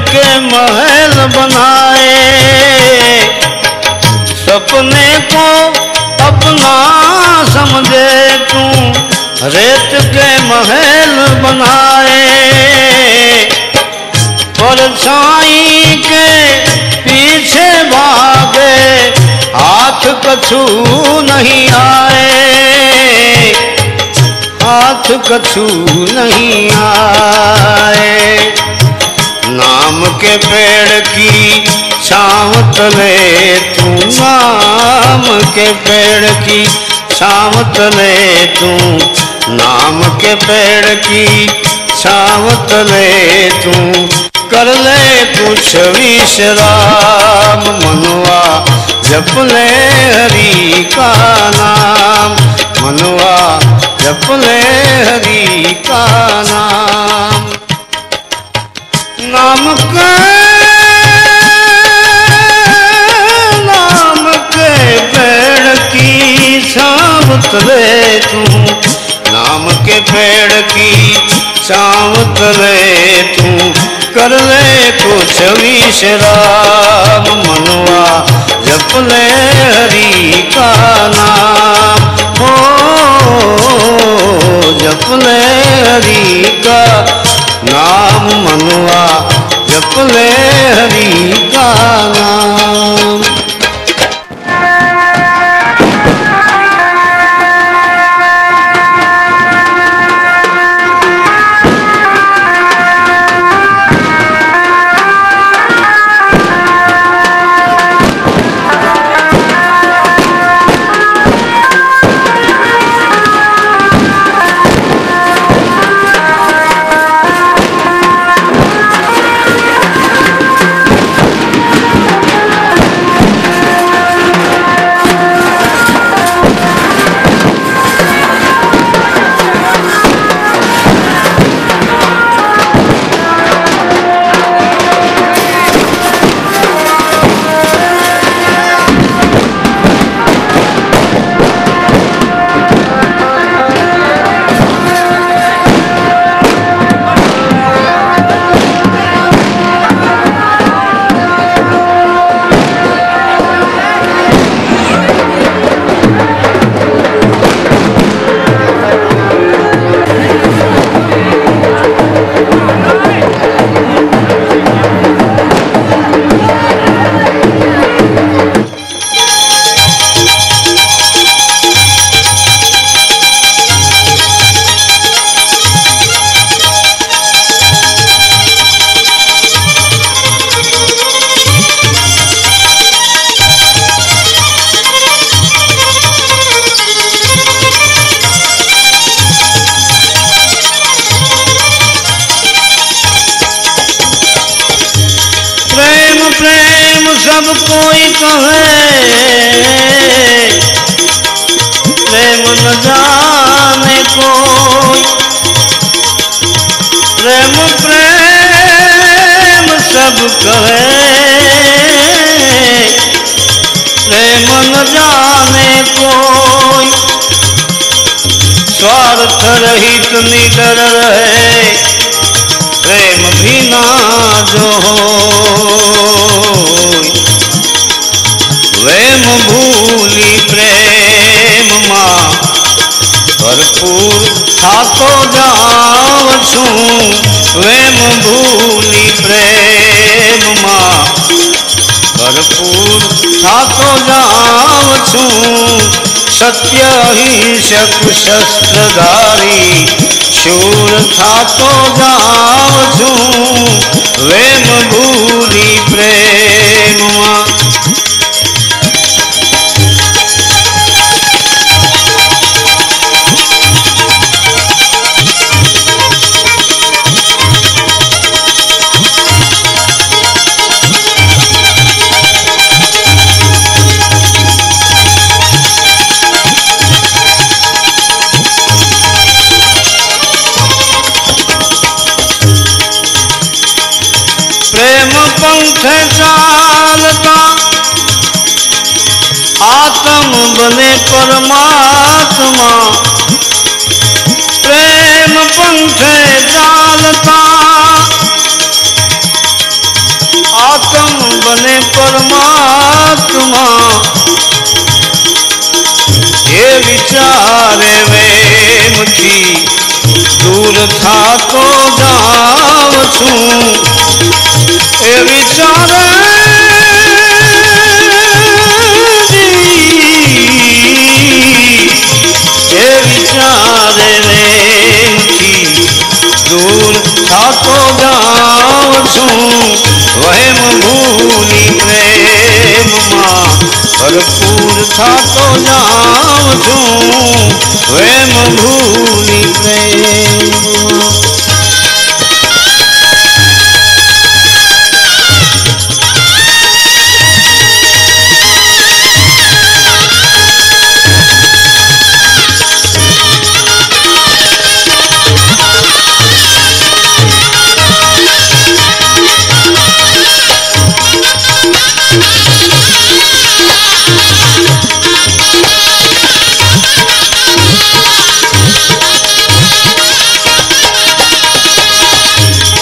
के महल बनाए, सपने को अपना समझे तू रेत के महल बनाए। परछाई के पीछे भागे हाथ कछु नहीं आए, हाथ कछु नहीं आए। नाम के पेड़ की छाँव तले तू, नाम के पेड़ की छाँव तले तू, नाम के पेड़ की छाँव तले तू कर ले कुछ विश्राम। मनवा जप ले हरि का नाम, मनवा जप ले हरि का नाम। नाम के पेड़ की छाँव तले तू, नाम के पेड़ की छाँव तले तू कर ले कुछ विश्राम। मनवा जप ले हरि का नाम, हो जप ले हरि का नाम, मनवा जप ले हरि का नाम। सब कोई कहे प्रेम न जाने कोई, प्रेम प्रेम सब कहे प्रेम न जाने कोई। स्वार्थ रहित निडर रहे प्रेम भी ना जो हो, वेम भूली प्रेम माँ भरपूर था तो जाव छूं, वेम भूली प्रेम माँ भरपूर था तो जाव छूं। सत्य ही शक शस्त्रधारी शूर था तो जाव छूं, वेम भूली प्रेम माँ। प्रेम पंथ चालता आत्म बने परमात्मा, प्रेम पंथ चालता થાતો જાઉં છું પ્રેમ ભૂલી પ્રેમ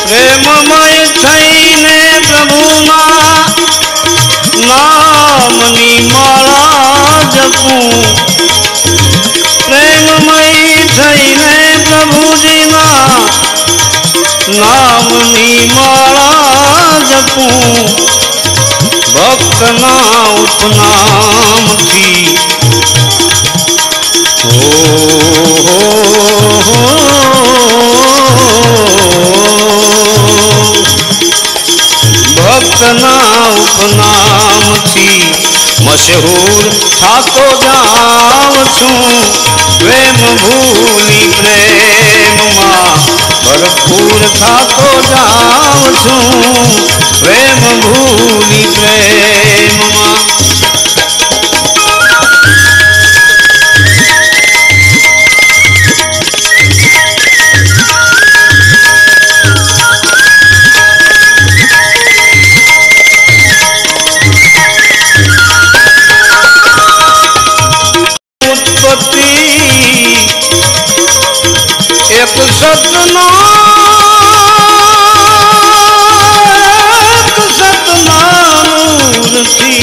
પ્રેમમય થઈને પ્રભુના નામની માળા જપું પ્રેમમય થઈને પ્રભુજીના નામની માળા જપું ભક્તના ઉપનામથી ભક્તના ઉપનામથી મશહૂર થાતો જાઉં છું પ્રેમ ભૂલી પ્રેમમાં ભરપૂર થાતો જાઉં છું પ્રેમ ભૂલી પ્રેમમાં એક સતનામૂર્તિ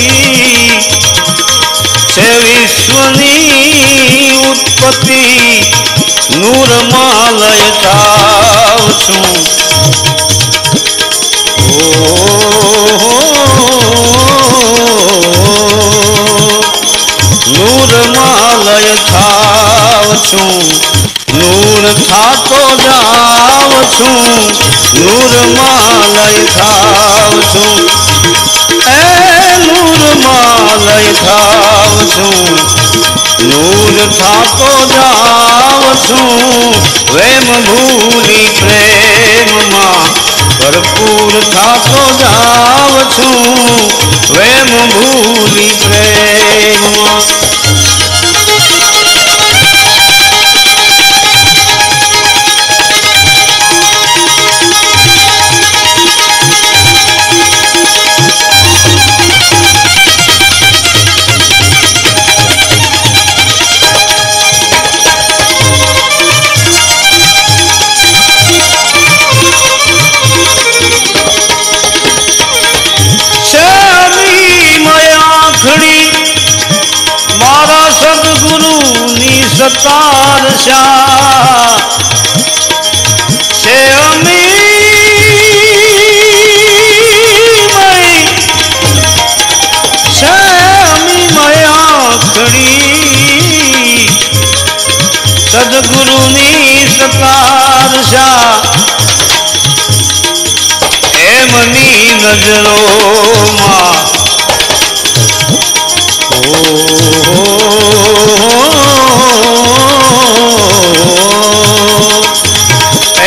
છે વિશ્વની ઉત્પત્તિ નૂરમાં લય થાવ છું નૂરમાં લય થાવ છું નૂર થાતો જાઉં છું નૂરમાં લય થાવ છું એ નૂરમાં લય થાવ છું નૂર થાતો જાઉં છું પ્રેમ ભૂલી પ્રેમમાં ભરપૂર થાતો જાઉં છું પ્રેમ ભૂલી પ્રેમમાં મારા સદગુરુની સતાર શા છે આખડી સદગુરુની સતાર શા એમની નજરોમાં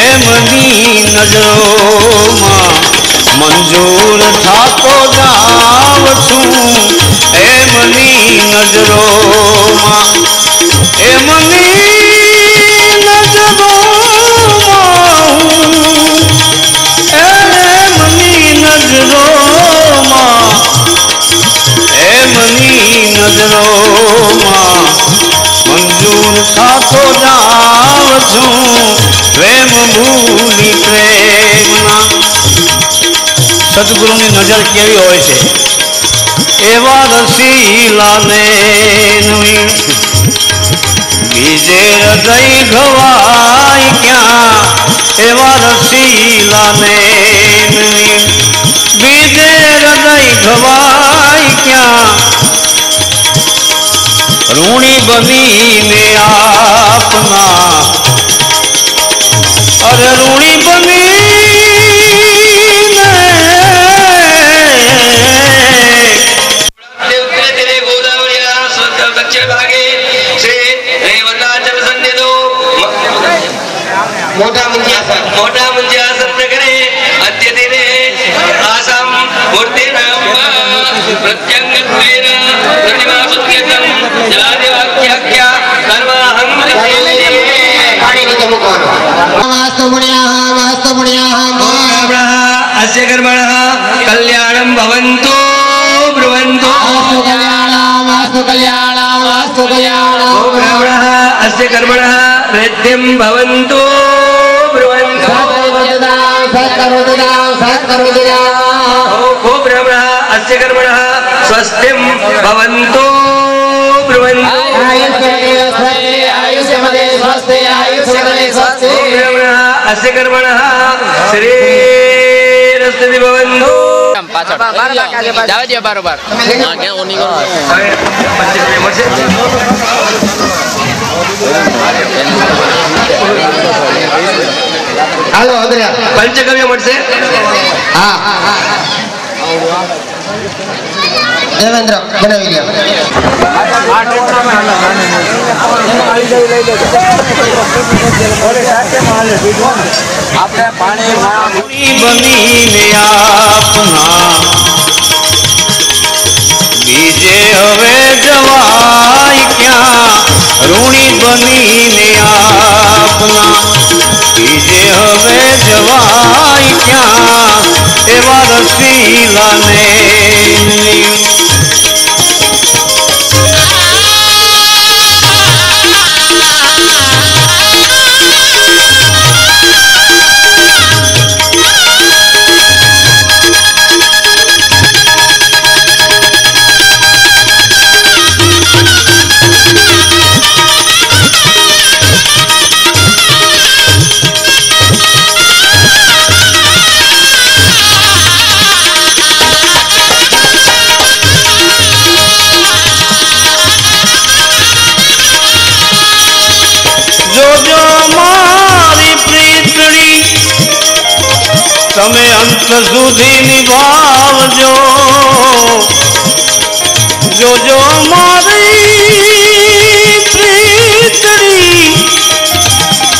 એમની નજરોમાં મંજૂર થાતો જાઉં છું એમની નજરોમાં એમની નજરોમાં એમની નજરોમાં એમની નજરોમાં મંજૂર થાતો જાઉં છું પ્રેમ ભૂલી પ્રેમના સદગુરુની નજર કેવી હોય છે એવા રસીલાને બીજે હૃદય ઘવાય ક્યાં એવા રસીલાને બીજે હૃદય ઘવાય ક્યાં ઋણી બનીને આપના અરે ઋણી બનીને ગોદાવરી अस्य कर्मणः कल्याणं भवन्तु ब्रुवन्तु ब्राह्मणः अस्य कर्मणः हृद्यं भवन्तु ब्रुवन्तु ब्राह्मणः अस्य कर्मणः स्वस्तिं भवन्तु ब्रुवन्तु ब्राह्मणः अस्य कर्मणः श्रीरस्ति भवन्तु जावे दिया बार-बार क्या उन्हीं को हेलो पंचगव्य मठ से हाँ देवेंद्र बनावी लिया आपने पानी बनी ने अपना बीजे हवे जवाई क्या रूणी बनी ने अपना बीजे हवे जवाई क्या एवा रसीला ने तमे अंत सुधी निभावजो जो मारी प्रीतड़ी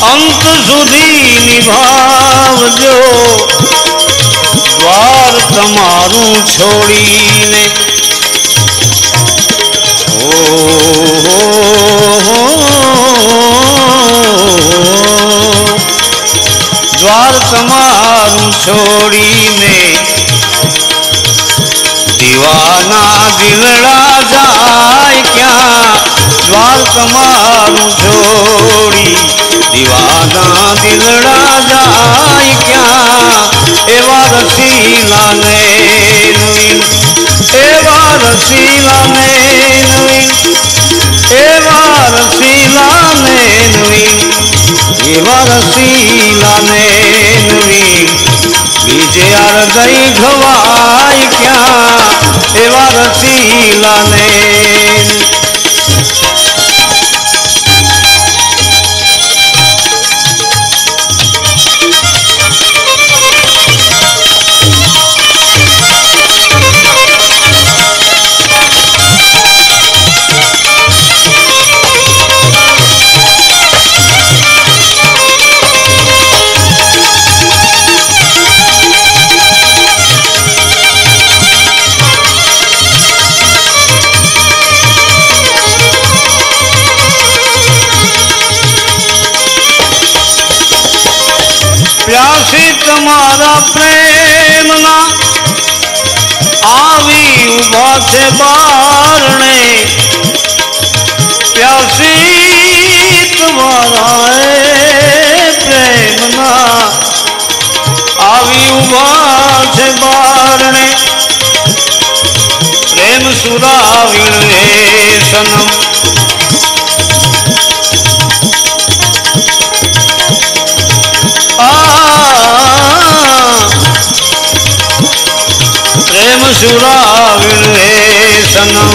अंत सुधी निभावजो द्वार तमारू छोड़ी ने द्वार तमारू छोड़ी ने दीवाना दिलड़ा जाए क्या द्वार तमारू छोड़ी दीवाना दिलड़ा जाए क्या एवा रसीला ने नवीन एवा रसीला ने नवीन एवा रसीला ने नवीन एवा रसीला ने नवीन बीजे यार दई घवाई क्या एवा रसीला ने प्यासी तुम्हारा प्रेम ना आवी उभा छे बारणे प्यासी तुम्हारा प्रेम ना आवी उभा छे बारणे प्रेम सुरावी सनम प्रेम सुराविण सनम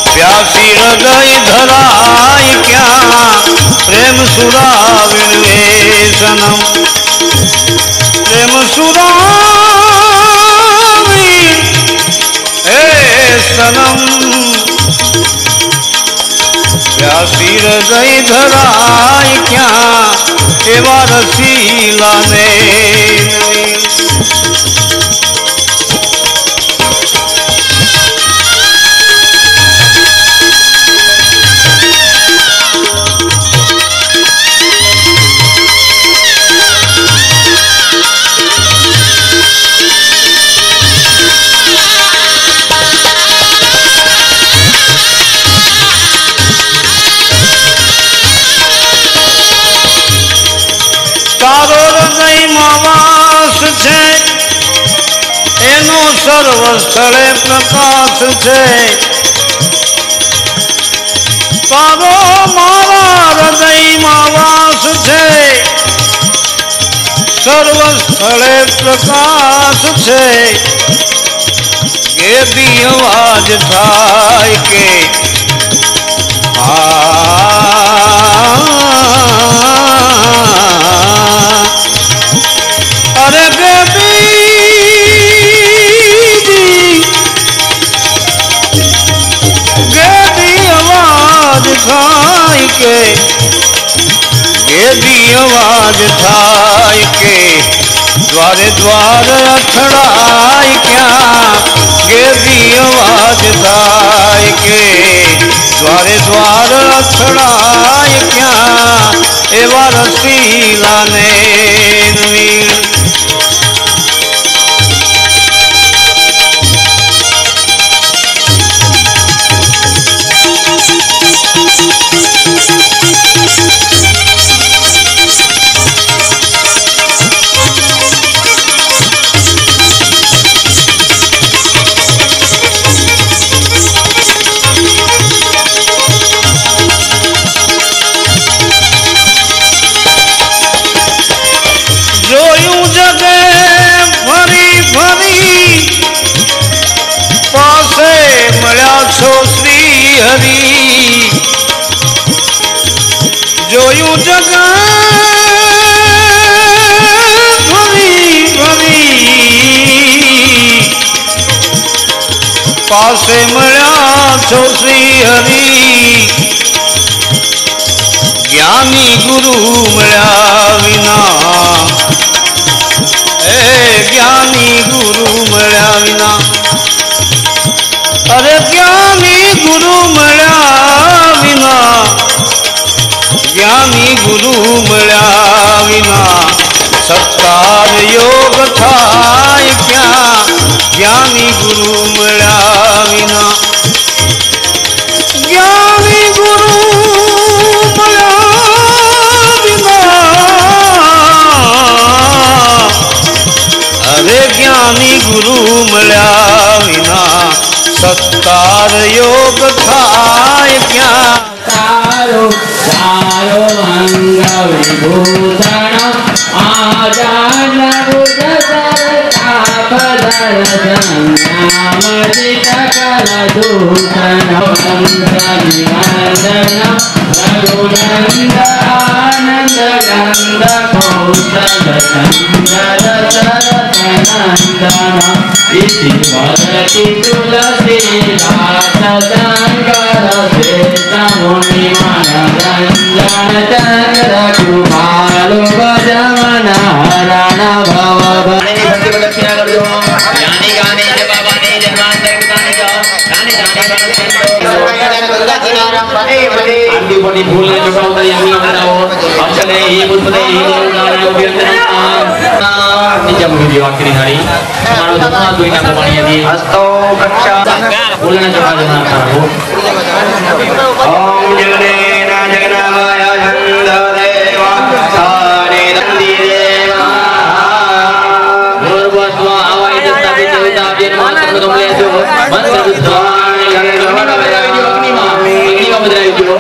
प्यासी हृदय धराई क्या प्रेम सुराविण सनम प्रेम सुराविण सनम प्यासी हृदय धराई क्या एवा रसीला ने સર્વ સ્થળે પ્રકાશ છે તારો મારા હૃદયમાં વાસ છે સર્વ સ્થળે પ્રકાશ છે કે બી અવાજ થાય કે અરે ગેબી અવાજ થાય કે ગેબી અવાજ થાય કે દ્વારે દ્વાર અથડાય ક્યાં ગેબી અવાજ થાય કે દ્વારે દ્વાર અથડાય ક્યાં એવા રસીલાને જોયું જગે ફરી ફરી પાસે મળ્યા છો શ્રી હરિ જોયું જગ ફરી ફરી પાસે મળ્યા છો શ્રી હરિ જ્ઞાની ગુરુ મળ્યા વિના જ્ઞાની ગુરુ મળ્યા વિના અરે જ્ઞાની ગુરુ મળ્યા વિના જ્ઞાની ગુરુ મળ્યા વિના સત્કાર યોગ થાય ક્યાં જ્ઞાની ગુરુ મળ્યા વિના જ્ઞાની ગુરુ અરે જ્ઞાની ગુરુ મળ્યા વિના સત્કાર યોગ થાય ક્યાં તારો તારો અંગ વિભૂષણ આજાન બુધ સરતાપધર સંનામજિત કલ દૂષણ નિવંદન રઘુનંદ આનંદ ગંધ કૌશલ ચંદ્ર નંદન ઇતિ વદતિ તુલસીદાસ શંકર શ્રેષ્ઠ મુનિ મનોરંજન ચંદ્ર કૃપાલુ ભજમન હરણ ભવ દક્ષિણા કરજો જ્ઞાની ગાને બાબાને જન્માંતર કૃતાને ગાને આંટી પોટી ફૂલને ચોકડો કરી અંગી બનાવો અક્ષલે હી પુષ્પદે હી દેવનારાયણ અભ્યર્થના નિત્ય મુખી વાક્યની હારી તમારો દક્ષિણા જોઈને પ્રમાણીએ દી હસ્તો કક્ષા ફૂલને ચોકડા જના કરો ઓમ જગનેના જગનાય છંદ દેવા સારે દંદી દેવા ગુરુવસ્વ આવાય દત્તા વિદ્યા અભ્યન મંત્ર તો લેજો મંત્ર વિદ્વાન ગણગણ બદલાવી દો અગ્નિમાં બદલાવી દો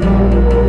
Ram